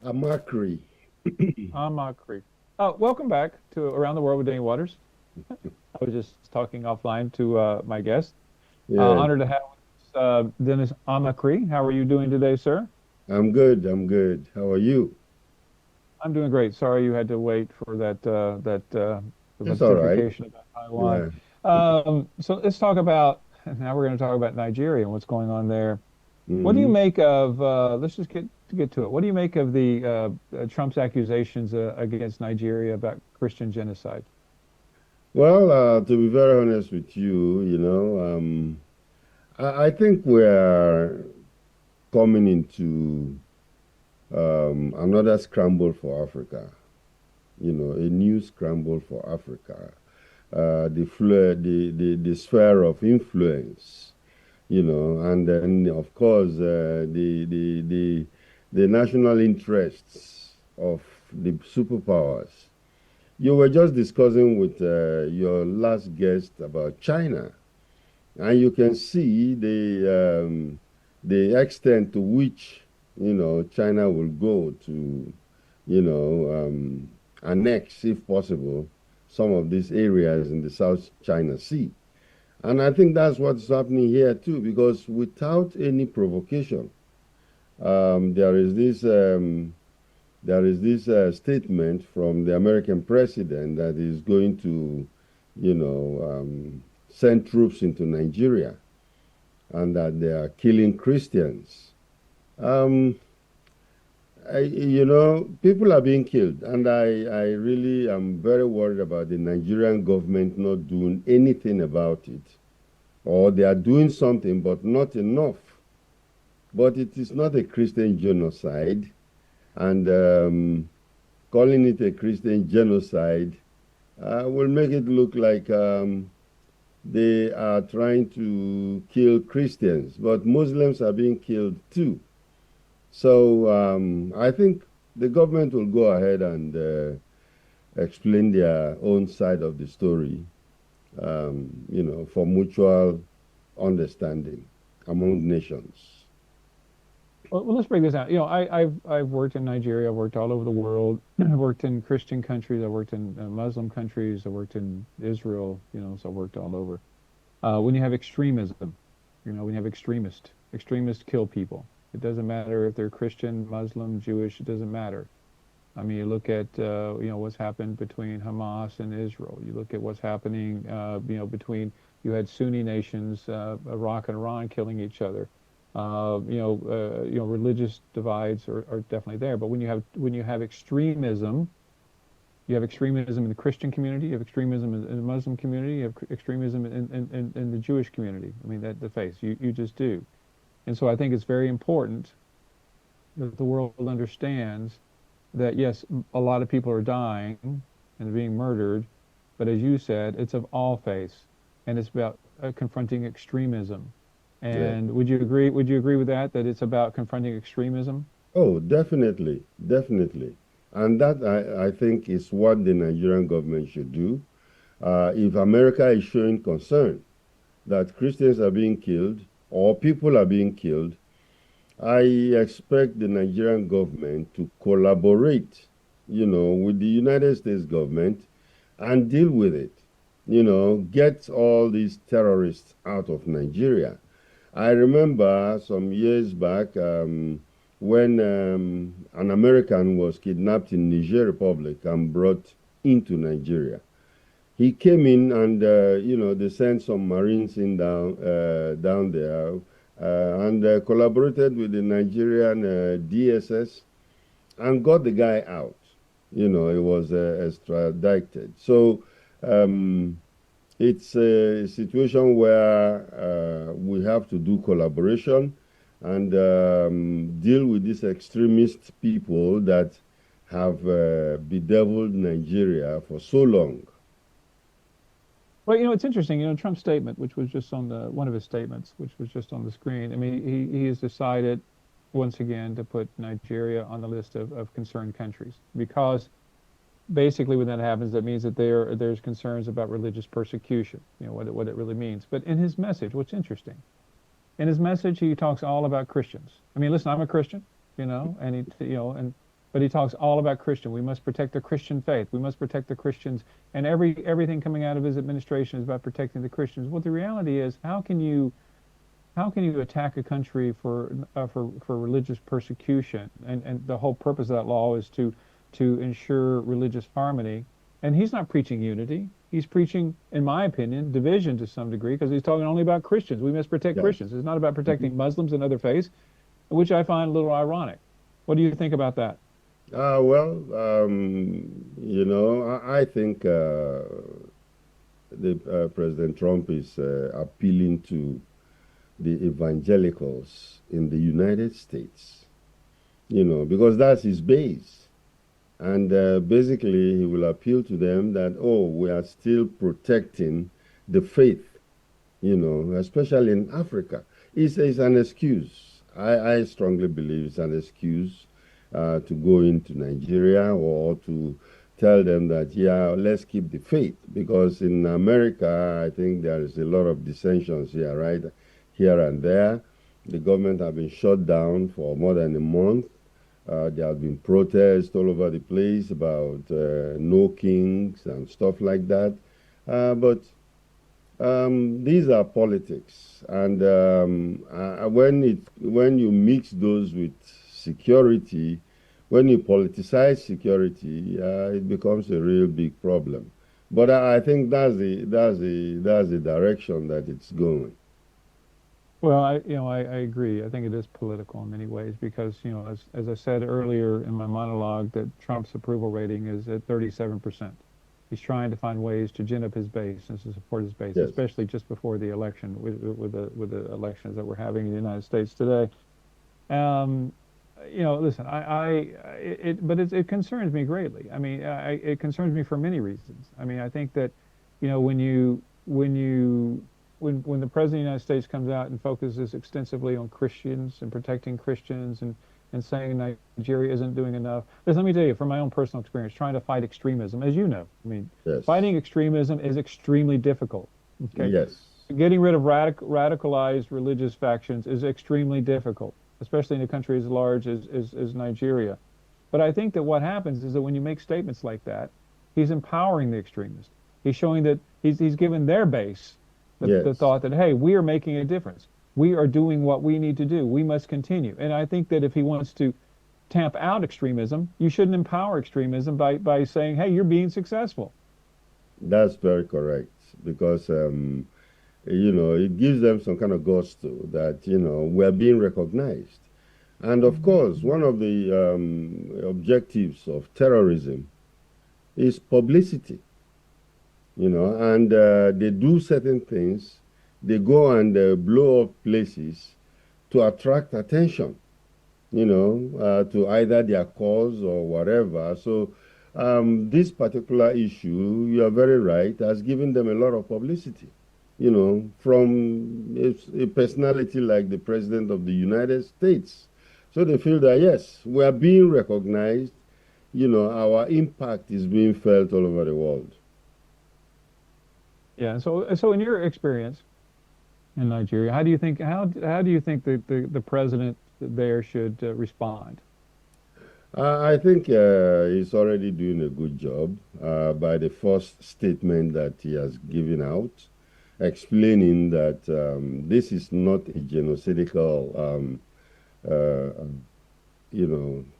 Amachree. Amachree. Oh, welcome back to Around the World with Danny Waters. I was just talking offline to my guest. Yeah, Honored to have with us, Dennis Amachree. How are you doing today, sir? I'm good. I'm good. How are you? I'm doing great. Sorry you had to wait for that the It's all right. notification about Taiwan. Yeah. So let's talk about now we're going to talk about Nigeria and what's going on there. What do you hmm make of let's just get to it. What do you make of the Trump's accusations against Nigeria about Christian genocide? Well, to be very honest with you, I think we're coming into another scramble for Africa. A new scramble for Africa. The sphere of influence. And then of course the national interests of the superpowers. You were just discussing with your last guest about China, and you can see the extent to which China will go to annex, if possible, some of these areas in the South China Sea. And I think that's what's happening here too, because without any provocation, um, there is this statement from the American president that is going to, send troops into Nigeria and that they are killing Christians. Um, people are being killed, and I really am very worried about the Nigerian government not doing anything about it, or they are doing something but not enough. But it is not a Christian genocide, and calling it a Christian genocide will make it look like they are trying to kill Christians, but Muslims are being killed too. So I think the government will go ahead and explain their own side of the story, for mutual understanding among nations. Well, let's break this out. I've worked in Nigeria. I've worked all over the world. I've worked in Christian countries. I've worked in Muslim countries. I worked in Israel. So I worked all over. When you have extremism, when you have extremists kill people. It doesn't matter if they're Christian, Muslim, Jewish. It doesn't matter. I mean, you look at what's happened between Hamas and Israel. You look at what's happening between you had Sunni nations, Iraq and Iran killing each other. Religious divides are definitely there. But when you have extremism, you have extremism in the Christian community, you have extremism in the Muslim community, you have extremism in the Jewish community. I mean, that the face you just do. And so I think it's very important that the world understands that yes, a lot of people are dying and being murdered, but as you said, it's of all faiths, and it's about confronting extremism. Yeah. And would you agree? Would you agree with that? That it's about confronting extremism? Oh, definitely, definitely. And that I think is what the Nigerian government should do. If America is showing concern that Christians are being killed or people are being killed, I expect the Nigerian government to collaborate, with the United States government and deal with it. Get all these terrorists out of Nigeria. I remember some years back when an American was kidnapped in Niger Republic and brought into Nigeria. He came in and they sent some Marines in down there and collaborated with the Nigerian DSS and got the guy out. He was extradited. So um, it's a situation where we have to do collaboration and deal with these extremist people that have bedeviled Nigeria for so long. Well, it's interesting. Trump's statement, which was just on the one of his statements, which was just on the screen. I mean, he has decided once again to put Nigeria on the list of concerned countries because basically when that happens, that means that there's concerns about religious persecution. What it really means. But in his message, what's interesting, in his message, he talks all about Christians. I mean, listen, I'm a Christian, and he, and but he talks all about Christian. We must protect the Christian faith. We must protect the Christians, and everything coming out of his administration is about protecting the Christians. Well, the reality is, how can you attack a country for religious persecution? And the whole purpose of that law is to ensure religious harmony. And he's not preaching unity. He's preaching, in my opinion, division to some degree because he's talking only about Christians. We must protect Yes. Christians. It's not about Mhm. protecting Muslims and other faiths, which I find a little ironic. What do you think about that? Well, I think President Trump is appealing to the evangelicals in the United States, because that's his base. And basically, he will appeal to them that, oh, we are still protecting the faith, especially in Africa. It's an excuse. I strongly believe it's an excuse to go into Nigeria or to tell them that, yeah, let's keep the faith. Because in America, I think there is a lot of dissensions here, right? Here and there. The government have been shut down for more than a month. There have been protests all over the place about no kings and stuff like that. But these are politics, and when you mix those with security, when you politicize security, it becomes a real big problem. But I think that's the direction that it's going. Well, I agree. I think it is political in many ways because, as I said earlier in my monologue, that Trump's approval rating is at 37%. He's trying to find ways to gin up his base and to support his base, Yes, especially just before the election, with the elections that we're having in the United States today. Um, Listen, it concerns me greatly. I mean, it concerns me for many reasons. I mean, I think that, when the president of the United States comes out and focuses extensively on Christians and protecting Christians and saying Nigeria isn't doing enough. Listen, let me tell you, from my own personal experience, trying to fight extremism, as you know, I mean, yes, fighting extremism is extremely difficult. Okay, yes. getting rid of radicalized religious factions is extremely difficult, especially in a country as large as Nigeria. But I think that what happens is that when you make statements like that, he's empowering the extremists. He's showing that he's given their base the Yes, thought that, hey, we are making a difference. We are doing what we need to do. We must continue. And I think that if he wants to tamp out extremism, you shouldn't empower extremism by saying, hey, you're being successful. that's very correct because it gives them some kind of gusto that we're being recognized. And of course, one of the objectives of terrorism is publicity. And they do certain things. They go and blow up places to attract attention, to either their cause or whatever. So this particular issue, you are very right, has given them a lot of publicity, from a personality like the President of the United States. So they feel that, yes, we are being recognized, our impact is being felt all over the world. Yeah. So in your experience in Nigeria, how do you think the president there should respond? I think he's already doing a good job by the first statement that he has given out, explaining that this is not a genocidal,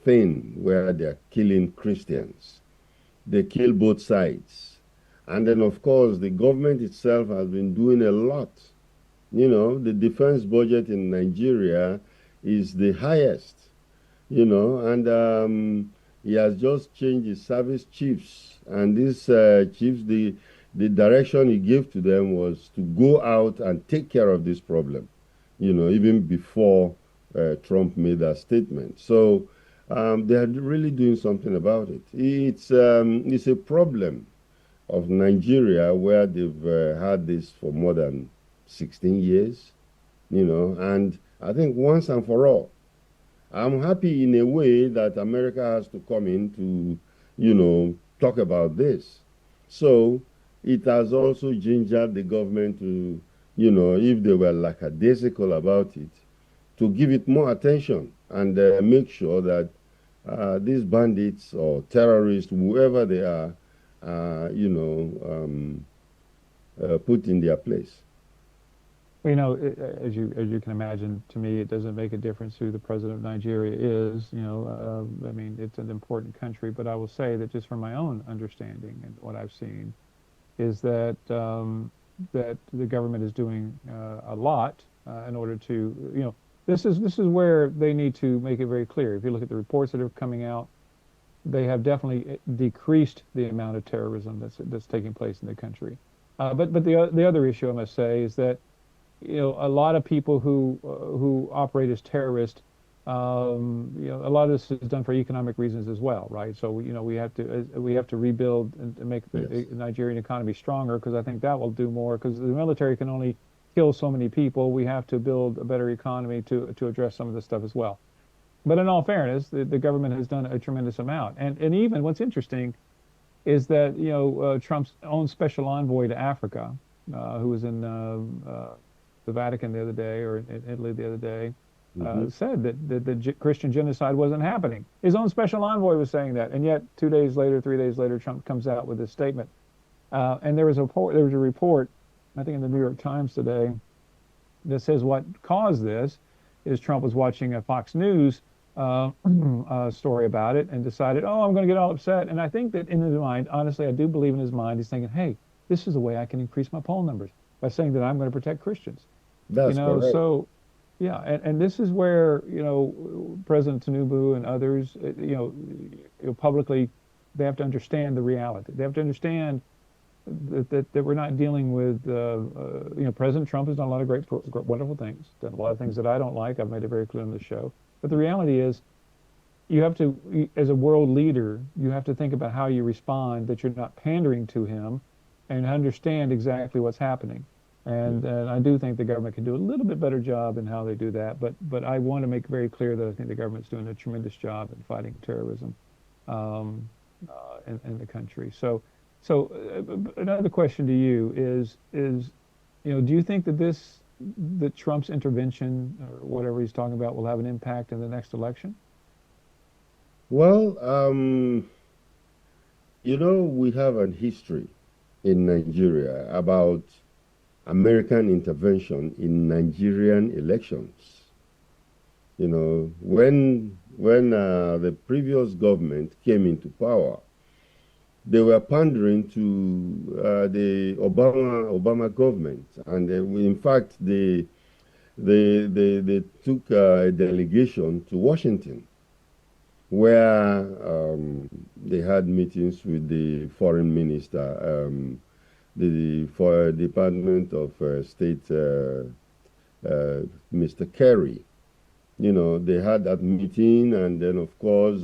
thing where they're killing Christians. They kill both sides. And then, of course, the government itself has been doing a lot. The defense budget in Nigeria is the highest, and he has just changed his service chiefs. And these chiefs, the direction he gave to them was to go out and take care of this problem, even before Trump made that statement. So they are really doing something about it. It's a problem of Nigeria where they've had this for more than 16 years, and I think once and for all, I'm happy in a way that America has to come in to, talk about this. So it has also gingered the government to, if they were lackadaisical about it, to give it more attention and make sure that these bandits or terrorists, whoever they are, put in their place. Well, as you can imagine, to me, it doesn't make a difference who the president of Nigeria is. I mean, it's an important country, but I will say that just from my own understanding and what I've seen is that the government is doing a lot in order to, this is where they need to make it very clear. If you look at the reports that are coming out, they have definitely decreased the amount of terrorism that's taking place in the country. But the other issue I must say is that a lot of people who operate as terrorists, a lot of this is done for economic reasons as well, right? So we have to rebuild and make the Yes. Nigerian economy stronger because I think that will do more because the military can only kill so many people. We have to build a better economy to address some of this stuff as well. But in all fairness, the government has done a tremendous amount, and even what's interesting is that Trump's own special envoy to Africa, who was in the Vatican the other day or in Italy the other day, Hmm. said that the Christian genocide wasn't happening. His own special envoy was saying that, and yet 2 days later, 3 days later, Trump comes out with this statement. And there was a report, I think in the New York Times today, that says what caused this is Trump was watching a Fox News story about it and decided, oh, I'm going to get all upset. And I think that in his mind, honestly, I do believe in his mind, he's thinking, hey, this is a way I can increase my poll numbers by saying that I'm going to protect Christians. That's correct. So yeah, and this is where, President Tinubu and others, publicly, they have to understand the reality. They have to understand that we're not dealing with, President Trump has done a lot of great, wonderful things, done a lot of things that I don't like. I've made it very clear on the show. But the reality is, you have to, as a world leader, you have to think about how you respond, that you're not pandering to him and understand exactly what's happening. And I do think the government can do a little bit better job in how they do that. But I want to make very clear that I think the government's doing a tremendous job in fighting terrorism in the country. So another question to you is do you think that Trump's intervention or whatever he's talking about will have an impact in the next election? Well, we have an history in Nigeria about American intervention in Nigerian elections. When the previous government came into power, they were pandering to the Obama government, and in fact, they took a delegation to Washington, where they had meetings with the foreign minister, the for Department of State, Mr. Kerry. They had that meeting, and then, of course,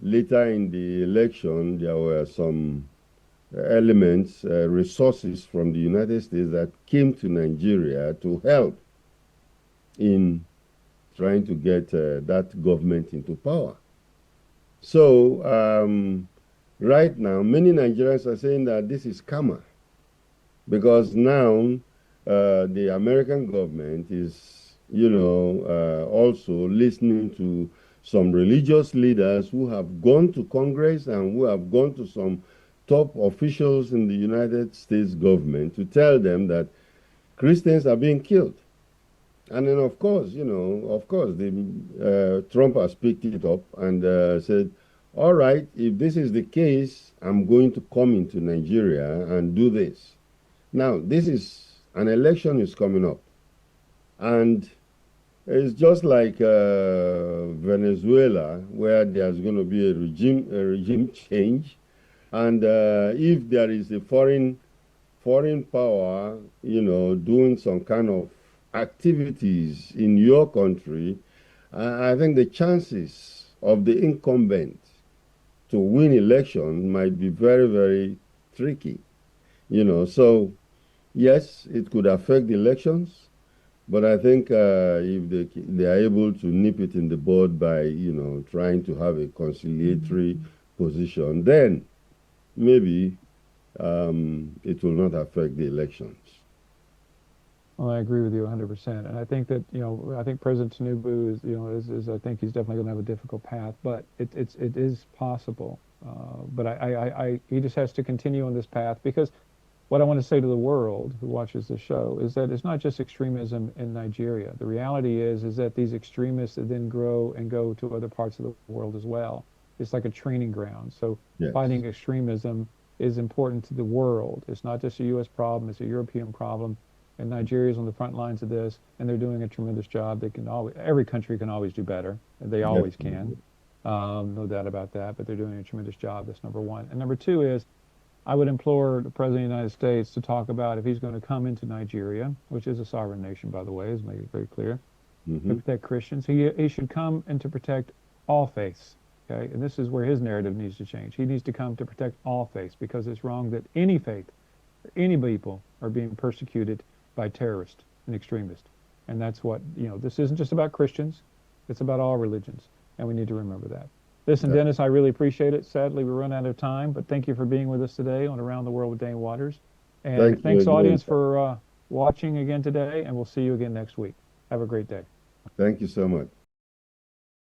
later in the election, there were some elements, resources from the United States that came to Nigeria to help in trying to get that government into power. So, right now, many Nigerians are saying that this is karma because now the American government is, also listening to some religious leaders who have gone to Congress and who have gone to some top officials in the United States government to tell them that Christians are being killed. And then, of course, Trump has picked it up and said, all right, if this is the case, I'm going to come into Nigeria and do this. Now, this is an election is coming up. And it's just like Venezuela, where there's going to be a regime change. And if there is a foreign power, doing some kind of activities in your country, I think the chances of the incumbent to win election might be very, very tricky. So yes, it could affect the elections, but I think if they are able to nip it in the bud by trying to have a conciliatory position, then maybe it will not affect the elections. Well, I agree with you 100%. And I think that, I think President Tinubu is, I think he's definitely going to have a difficult path, but it is possible. But he just has to continue on this path because what I want to say to the world who watches the show is that it's not just extremism in Nigeria. The reality is that these extremists then grow and go to other parts of the world as well. It's like a training ground. So Yes, fighting extremism is important to the world. It's not just a U.S. problem, it's a European problem. And Nigeria is on the front lines of this, and they're doing a tremendous job. They can always, every country can always do better. And they always can, definitely. no doubt about that. But they're doing a tremendous job. That's number one. And number two is I would implore the President of the United States to talk about if he's going to come into Nigeria, which is a sovereign nation, by the way, is made it very clear, to Hmm. protect Christians. He should come and to protect all faiths. Okay, and this is where his narrative needs to change. He needs to come to protect all faiths because it's wrong that any faith, any people are being persecuted by terrorists and extremists. And that's what, this isn't just about Christians, it's about all religions. And we need to remember that. Listen, Yeah. Dennis, I really appreciate it. Sadly, we run out of time, but thank you for being with us today on Around the World with Dane Waters. And Thank you thanks, again. audience, for watching again today, and we'll see you again next week. Have a great day. Thank you so much.